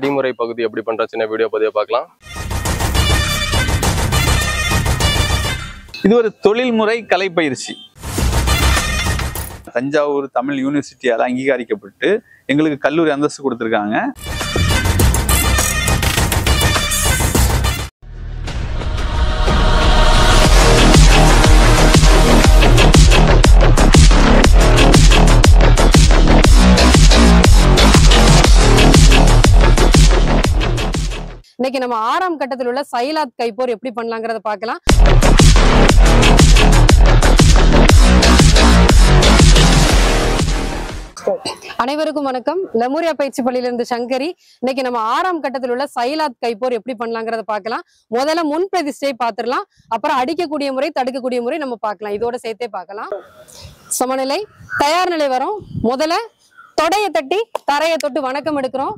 அடிமுறை பகுதி எப்படி பண்ற சின்ன வீடியோ பதிவை பார்க்கலாம். இது ஒரு தொழில்முறை கலைப்பயிற்சி. தஞ்சாவூர் தமிழ் யூனிவர்சிட்டியால் அங்கீகரிக்கப்பட்டு எங்களுக்கு கல்லூரி அந்தஸ்து கொடுத்துருக்காங்க. இன்னைக்கு நம்ம 6ஆம் கட்டத்தில் உள்ள சைலாத் கைப்போர் எப்படி பண்ணலாங்கிறத பார்க்கலாம். அனைவருக்கும் வணக்கம். லெமூரியா பயிற்சி பள்ளியிலிருந்து சங்கரி. இன்னைக்கு நம்ம 6ஆம் கட்டத்தில் உள்ள சைலாத் கைப்போர் எப்படி பண்ணலாங்கிறத பார்க்கலாம். முதல்ல முன் பிரதிஷ்டை பார்த்துடலாம், அப்புறம் அடிக்கக்கூடிய முறை தடுக்கக்கூடிய முறை நம்ம பார்க்கலாம். இதோட சேர்த்தே பார்க்கலாம். சமநிலை தயார் நிலை வரும். முதல்ல தொடையை தட்டி தரையை தொட்டு வணக்கம் எடுக்கிறோம்.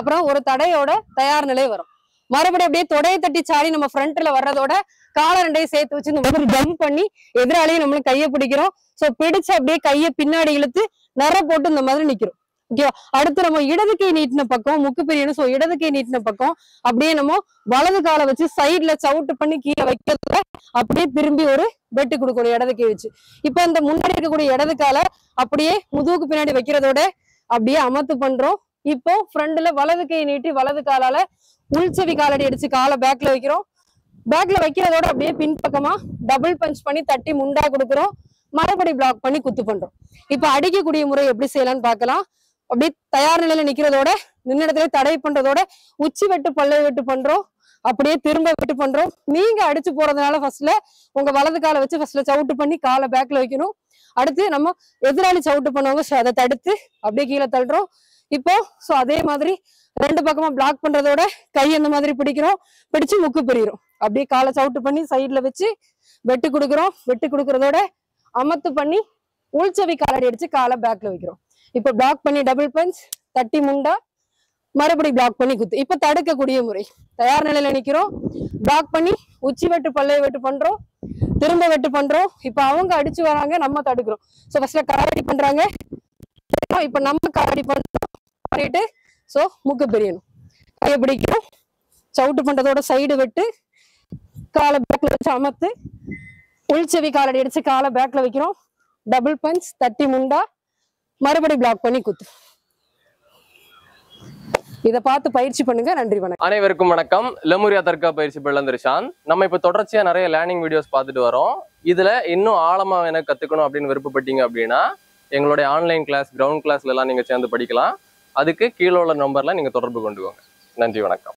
அப்புறம் ஒரு தடையோட தயார் நிலை வரும். மறுபடியும் அப்படியே தொடையை தட்டி சாடி நம்ம ஃப்ரண்ட்ல வர்றதோட காலை ரெண்டையும் சேர்த்து வச்சு இந்த மாதிரி ஜம்ப் பண்ணி எதிராளியும் நம்மளும் கையை பிடிக்கிறோம். சோ பிடிச்சு அப்படியே கையை பின்னாடி இழுத்து நிற போட்டு இந்த மாதிரி நிக்கிறோம். ஓகேவா? அடுத்து நம்ம இடது கை நீட்டின பக்கம் முக்கு பிரியணும். சோ இடது கை நீட்டின பக்கம் அப்படியே நம்ம வலது காலை வச்சு சைட்ல சவுட்டு பண்ணி கீழே வைக்கிறதுல அப்படியே திரும்பி ஒரு வெட்டு கொடுக்கணும் இடது கை வச்சு. இப்ப இந்த முன்னாடி இருக்கக்கூடிய இடது காலை அப்படியே முதுகுக்கு பின்னாடி வைக்கிறதோட அப்படியே அமர்த்து பண்றோம். இப்போ ஃப்ரண்ட்ல வலது கை நீட்டி வலது காலால உள்செவி காலடி அடிச்சு காலை பேக்ல வைக்கிறோம். பேக்ல வைக்கிறதோட அப்படியே பின்பக்கமா டபுள் பஞ்ச் பண்ணி தட்டி முண்டா கொடுக்குறோம். மறுபடி பிளாக் பண்ணி குத்து பண்றோம். இப்ப அடிக்கக்கூடிய முறை எப்படி செய்யலாம்னு பார்க்கலாம். அப்படியே தயார் நிலையில நிக்கிறதோட நின்ன இடத்துல தடை பண்றதோட உச்சி வெட்டு பல்லை வெட்டு பண்றோம். அப்படியே திரும்ப வெட்டு பண்றோம். நீங்க அடிச்சு போறதுனால ஃபர்ஸ்ட்ல உங்க வலது காலை வச்சு ஃபர்ஸ்ட்ல சவுட்டு பண்ணி காலை பேக்ல வைக்கணும். அடுத்து நம்ம எதிராளி சவுட்டு பண்ணுவாங்க. ஸோ அதை தடுத்து அப்படியே கீழே தள்ளுறோம். இப்போ சோ அதே மாதிரி ரெண்டு பக்கமா பிளாக் பண்றதோட கை அந்த மாதிரி பிடிக்கிறோம். பிடிச்சு முக்கு பிரிகிறோம். அப்படியே காலை சவுட்டு பண்ணி சைட்ல வச்சு வெட்டு கொடுக்குறோம். வெட்டு கொடுக்கறதோட அமத்து பண்ணி உள்செவி காலடி அடிச்சு காலை பேக்ல வைக்கிறோம். இப்ப பிளாக் பண்ணி டபுள் பஞ்ச் தட்டி முண்டா மறுபடி பிளாக் பண்ணி குத்து. இப்ப தடுக்கக்கூடிய முறை தயார் நிலையில நிக்கிறோம். பிளாக் பண்ணி உச்சி வெட்டு பல்லை வெட்டு பண்றோம். திரும்ப வெட்டு பண்றோம். இப்ப அவங்க அடிச்சு வராங்க, நம்ம தடுக்கிறோம். சோ ஃபர்ஸ்ட்ல காலடி பண்றாங்க, இப்ப நம்ம காலடி பண்றோம் பண்ணிட்டு சோ முக்கு பிரியணும். கையை பிடிக்கிறோம். சவுட்டு பண்றதோட சைடு வெட்டு காலை பேக்ல வச்சு அமர்த்து உள்செவி காலடி அடிச்சு காலை பேக்ல வைக்கிறோம். டபுள் பஞ்ச் தட்டி முண்டா மறுபடி பிளாக் பண்ணி குத்து. இதை பார்த்து பயிற்சி பண்ணுங்க. நன்றி, வணக்கம். அனைவருக்கும் வணக்கம். லெமூரியா தர்கா பயிற்சி பள்ளியிலிருந்து ரிஷான். நம்ம இப்ப தொடர்ச்சியா நிறைய லேர்னிங் வீடியோஸ் பார்த்துட்டு வரோம். இதுல இன்னும் ஆழமா எனக்கு கத்துக்கணும் அப்படின்னு விருப்பப்பட்டீங்க அப்படின்னா எங்களுடைய ஆன்லைன் கிளாஸ் கிரவுண்ட் கிளாஸ்ல எல்லாம் நீங்க சேர்ந்து படிக்கலாம். அதுக்கு கீழே உள்ள நம்பர்ல நீங்க தொடர்பு கொண்டுக்கோங்க. நன்றி, வணக்கம்.